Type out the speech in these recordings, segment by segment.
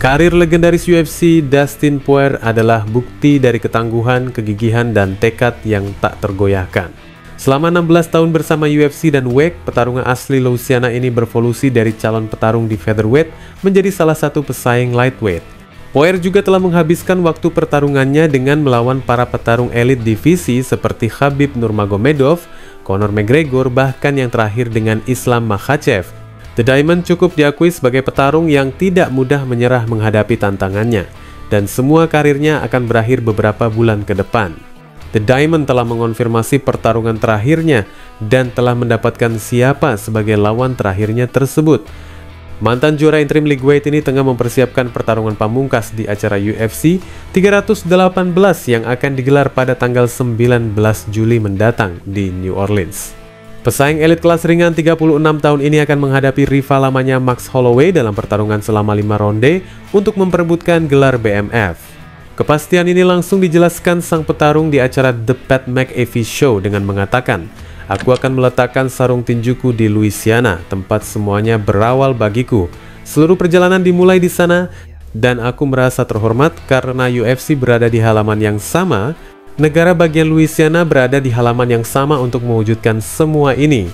Karir legendaris UFC Dustin Poirier adalah bukti dari ketangguhan, kegigihan, dan tekad yang tak tergoyahkan. Selama 16 tahun bersama UFC dan WEC, petarung asli Louisiana ini berevolusi dari calon petarung di featherweight menjadi salah satu pesaing lightweight. Poirier juga telah menghabiskan waktu pertarungannya dengan melawan para petarung elit divisi seperti Khabib Nurmagomedov, Conor McGregor, bahkan yang terakhir dengan Islam Makhachev. The Diamond cukup diakui sebagai petarung yang tidak mudah menyerah menghadapi tantangannya, dan semua karirnya akan berakhir beberapa bulan ke depan. The Diamond telah mengonfirmasi pertarungan terakhirnya dan telah mendapatkan siapa sebagai lawan terakhirnya tersebut. Mantan juara interim lightweight ini tengah mempersiapkan pertarungan pamungkas di acara UFC 318 yang akan digelar pada tanggal 19 Juli mendatang di New Orleans. Pesaing elit kelas ringan 36 tahun ini akan menghadapi rival lamanya Max Holloway dalam pertarungan selama 5 ronde untuk memperebutkan gelar BMF. Kepastian ini langsung dijelaskan sang petarung di acara The Pat McAfee Show dengan mengatakan, "Aku akan meletakkan sarung tinjuku di Louisiana, tempat semuanya berawal bagiku. Seluruh perjalanan dimulai di sana, dan aku merasa terhormat karena UFC berada di halaman yang sama. Negara bagian Louisiana berada di halaman yang sama untuk mewujudkan semua ini,"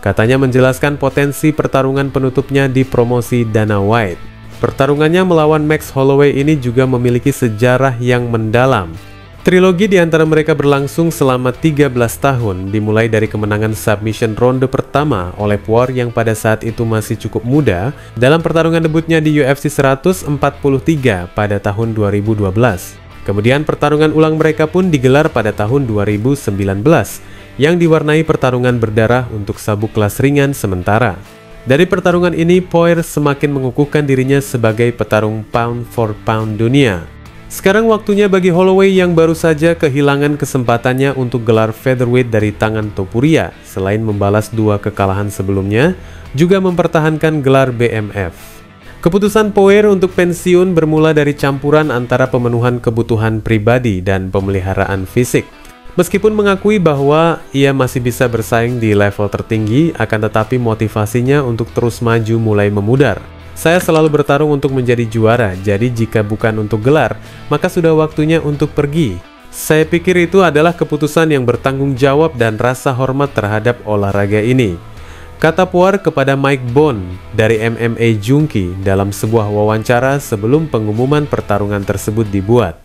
katanya menjelaskan potensi pertarungan penutupnya di promosi Dana White. Pertarungannya melawan Max Holloway ini juga memiliki sejarah yang mendalam. Trilogi di antara mereka berlangsung selama 13 tahun, dimulai dari kemenangan submission ronde pertama oleh Poirier yang pada saat itu masih cukup muda dalam pertarungan debutnya di UFC 143 pada tahun 2012. Kemudian pertarungan ulang mereka pun digelar pada tahun 2019 yang diwarnai pertarungan berdarah untuk sabuk kelas ringan sementara. Dari pertarungan ini, Poirier semakin mengukuhkan dirinya sebagai petarung pound for pound dunia. Sekarang waktunya bagi Holloway yang baru saja kehilangan kesempatannya untuk gelar featherweight dari tangan Topuria, selain membalas 2 kekalahan sebelumnya, juga mempertahankan gelar BMF. Keputusan Poirier untuk pensiun bermula dari campuran antara pemenuhan kebutuhan pribadi dan pemeliharaan fisik. Meskipun mengakui bahwa ia masih bisa bersaing di level tertinggi, akan tetapi motivasinya untuk terus maju mulai memudar. "Saya selalu bertarung untuk menjadi juara, jadi jika bukan untuk gelar, maka sudah waktunya untuk pergi. Saya pikir itu adalah keputusan yang bertanggung jawab dan rasa hormat terhadap olahraga ini," kata Poirier kepada Mike Bohn dari MMA Junkie dalam sebuah wawancara sebelum pengumuman pertarungan tersebut dibuat.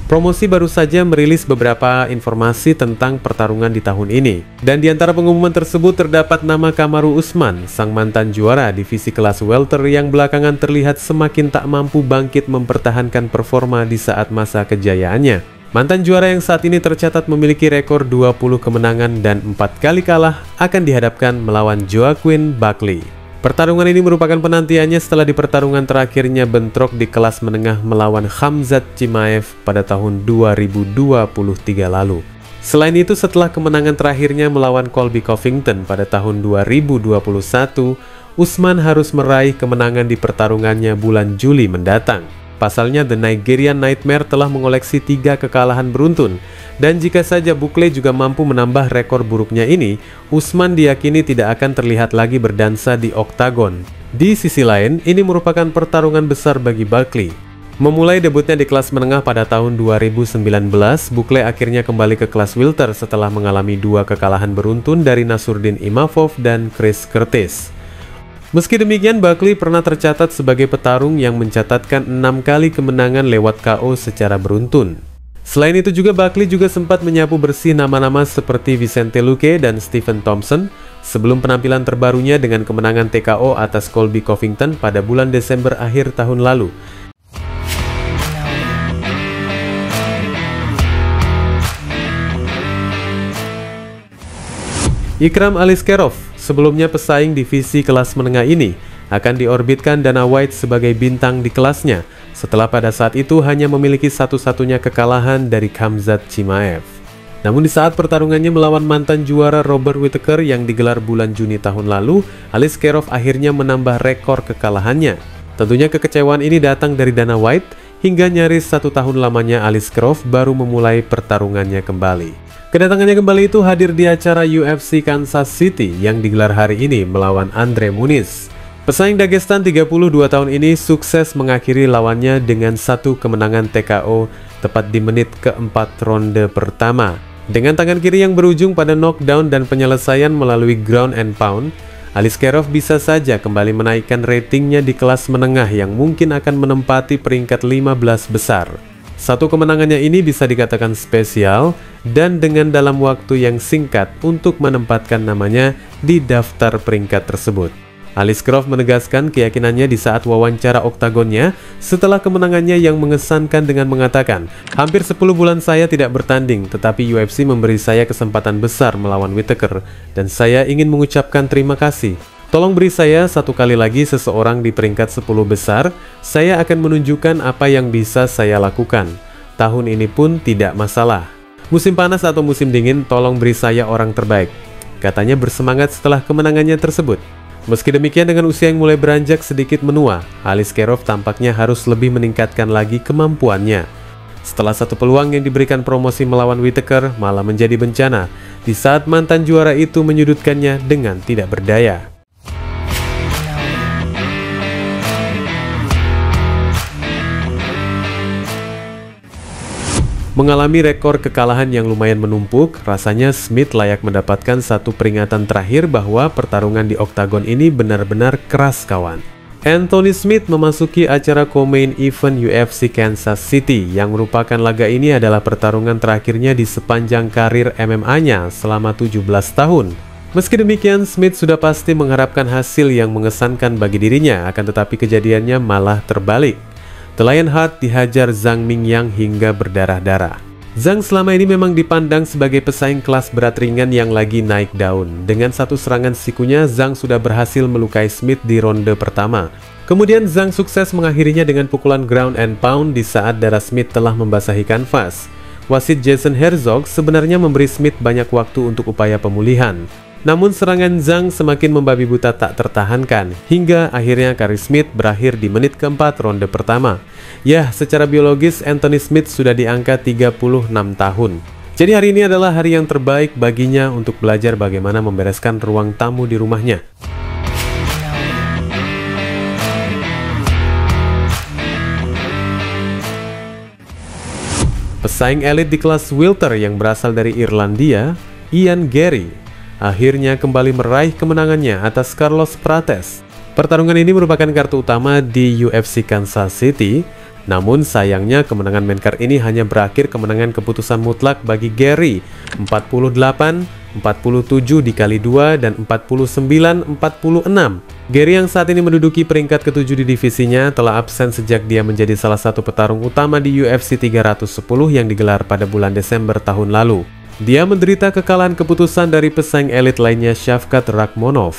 Promosi baru saja merilis beberapa informasi tentang pertarungan di tahun ini. Dan di antara pengumuman tersebut terdapat nama Kamaru Usman, sang mantan juara divisi kelas welter yang belakangan terlihat semakin tak mampu bangkit mempertahankan performa di saat masa kejayaannya. Mantan juara yang saat ini tercatat memiliki rekor 20 kemenangan dan 4 kali kalah akan dihadapkan melawan Joaquin Buckley. Pertarungan ini merupakan penantiannya setelah di pertarungan terakhirnya bentrok di kelas menengah melawan Khamzat Chimaev pada tahun 2023 lalu. Selain itu, setelah kemenangan terakhirnya melawan Colby Covington pada tahun 2021, Usman harus meraih kemenangan di pertarungannya bulan Juli mendatang. Pasalnya, The Nigerian Nightmare telah mengoleksi 3 kekalahan beruntun, dan jika saja Buckley juga mampu menambah rekor buruknya ini, Usman diyakini tidak akan terlihat lagi berdansa di oktagon. Di sisi lain, ini merupakan pertarungan besar bagi Buckley. Memulai debutnya di kelas menengah pada tahun 2019, Buckley akhirnya kembali ke kelas welter setelah mengalami 2 kekalahan beruntun dari Nasruddin Imavov dan Chris Curtis. Meski demikian, Buckley pernah tercatat sebagai petarung yang mencatatkan 6 kali kemenangan lewat KO secara beruntun. Selain itu juga Buckley juga sempat menyapu bersih nama-nama seperti Vicente Luque dan Stephen Thompson sebelum penampilan terbarunya dengan kemenangan TKO atas Colby Covington pada bulan Desember akhir tahun lalu. Ikram Aliskerov, sebelumnya pesaing divisi kelas menengah ini, akan diorbitkan Dana White sebagai bintang di kelasnya setelah pada saat itu hanya memiliki satu-satunya kekalahan dari Khamzat Chimaev. Namun di saat pertarungannya melawan mantan juara Robert Whittaker yang digelar bulan Juni tahun lalu, Aliskerov akhirnya menambah rekor kekalahannya. Tentunya kekecewaan ini datang dari Dana White hingga nyaris 1 tahun lamanya Alice Croft baru memulai pertarungannya kembali. Kedatangannya kembali itu hadir di acara UFC Kansas City yang digelar hari ini melawan Andre Muniz. Pesaing Dagestan 32 tahun ini sukses mengakhiri lawannya dengan 1 kemenangan TKO tepat di menit keempat ronde pertama. Dengan tangan kiri yang berujung pada knockdown dan penyelesaian melalui ground and pound, Alice Croft bisa saja kembali menaikkan ratingnya di kelas menengah yang mungkin akan menempati peringkat 15 besar. 1 kemenangannya ini bisa dikatakan spesial dan dengan dalam waktu yang singkat untuk menempatkan namanya di daftar peringkat tersebut. Alice Croft menegaskan keyakinannya di saat wawancara oktagonnya setelah kemenangannya yang mengesankan dengan mengatakan, "Hampir 10 bulan saya tidak bertanding, tetapi UFC memberi saya kesempatan besar melawan Whittaker dan saya ingin mengucapkan terima kasih. Tolong beri saya 1 kali lagi seseorang di peringkat 10 besar, saya akan menunjukkan apa yang bisa saya lakukan. Tahun ini pun tidak masalah. Musim panas atau musim dingin, tolong beri saya orang terbaik," katanya bersemangat setelah kemenangannya tersebut. Meski demikian, dengan usia yang mulai beranjak sedikit menua, Alice Croft tampaknya harus lebih meningkatkan lagi kemampuannya. Setelah 1 peluang yang diberikan promosi melawan Whittaker malah menjadi bencana di saat mantan juara itu menyudutkannya dengan tidak berdaya. Mengalami rekor kekalahan yang lumayan menumpuk, rasanya Smith layak mendapatkan 1 peringatan terakhir bahwa pertarungan di oktagon ini benar-benar keras kawan. Anthony Smith memasuki acara co-main event UFC Kansas City yang merupakan laga ini adalah pertarungan terakhirnya di sepanjang karir MMA-nya selama 17 tahun. Meski demikian, Smith sudah pasti mengharapkan hasil yang mengesankan bagi dirinya, akan tetapi kejadiannya malah terbalik. The Lionheart dihajar Zhang Mingyang hingga berdarah-darah. Zhang selama ini memang dipandang sebagai pesaing kelas berat ringan yang lagi naik daun. Dengan 1 serangan sikunya, Zhang sudah berhasil melukai Smith di ronde pertama. Kemudian Zhang sukses mengakhirinya dengan pukulan ground and pound di saat darah Smith telah membasahi kanvas. Wasit Jason Herzog sebenarnya memberi Smith banyak waktu untuk upaya pemulihan. Namun serangan Zhang semakin membabi buta tak tertahankan, hingga akhirnya karir Smith berakhir di menit keempat ronde pertama. Yah, secara biologis Anthony Smith sudah di angka 36 tahun. Jadi hari ini adalah hari yang terbaik baginya untuk belajar bagaimana membereskan ruang tamu di rumahnya. Pesaing elit di kelas welter yang berasal dari Irlandia, Ian Garry, akhirnya kembali meraih kemenangannya atas Carlos Prates. Pertarungan ini merupakan kartu utama di UFC Kansas City, namun sayangnya kemenangan main card ini hanya berakhir kemenangan keputusan mutlak bagi Garry, 48, 47 dikali 2, dan 49-46. Garry yang saat ini menduduki peringkat ke-7 di divisinya telah absen sejak dia menjadi salah satu petarung utama di UFC 310 yang digelar pada bulan Desember tahun lalu. Dia menderita kekalahan keputusan dari pesaing elit lainnya Shavkat Rakhmonov.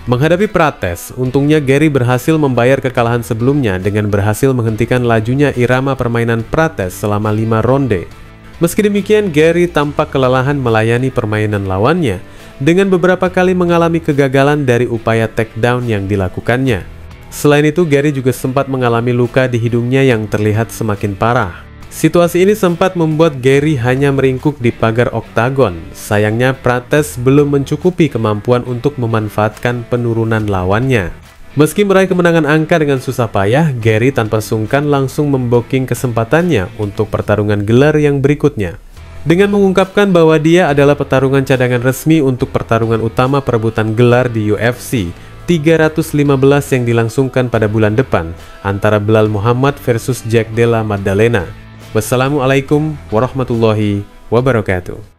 Menghadapi Prates, untungnya Garry berhasil membayar kekalahan sebelumnya dengan berhasil menghentikan lajunya irama permainan Prates selama 5 ronde. Meski demikian, Garry tampak kelelahan melayani permainan lawannya dengan beberapa kali mengalami kegagalan dari upaya takedown yang dilakukannya. Selain itu, Garry juga sempat mengalami luka di hidungnya yang terlihat semakin parah. Situasi ini sempat membuat Garry hanya meringkuk di pagar oktagon. Sayangnya Prates belum mencukupi kemampuan untuk memanfaatkan penurunan lawannya. Meski meraih kemenangan angka dengan susah payah, Garry tanpa sungkan langsung memboking kesempatannya untuk pertarungan gelar yang berikutnya. Dengan mengungkapkan bahwa dia adalah petarungan cadangan resmi untuk pertarungan utama perebutan gelar di UFC 315 yang dilangsungkan pada bulan depan antara Belal Muhammad versus Jack Della Maddalena. Wassalamualaikum warahmatullahi wabarakatuh.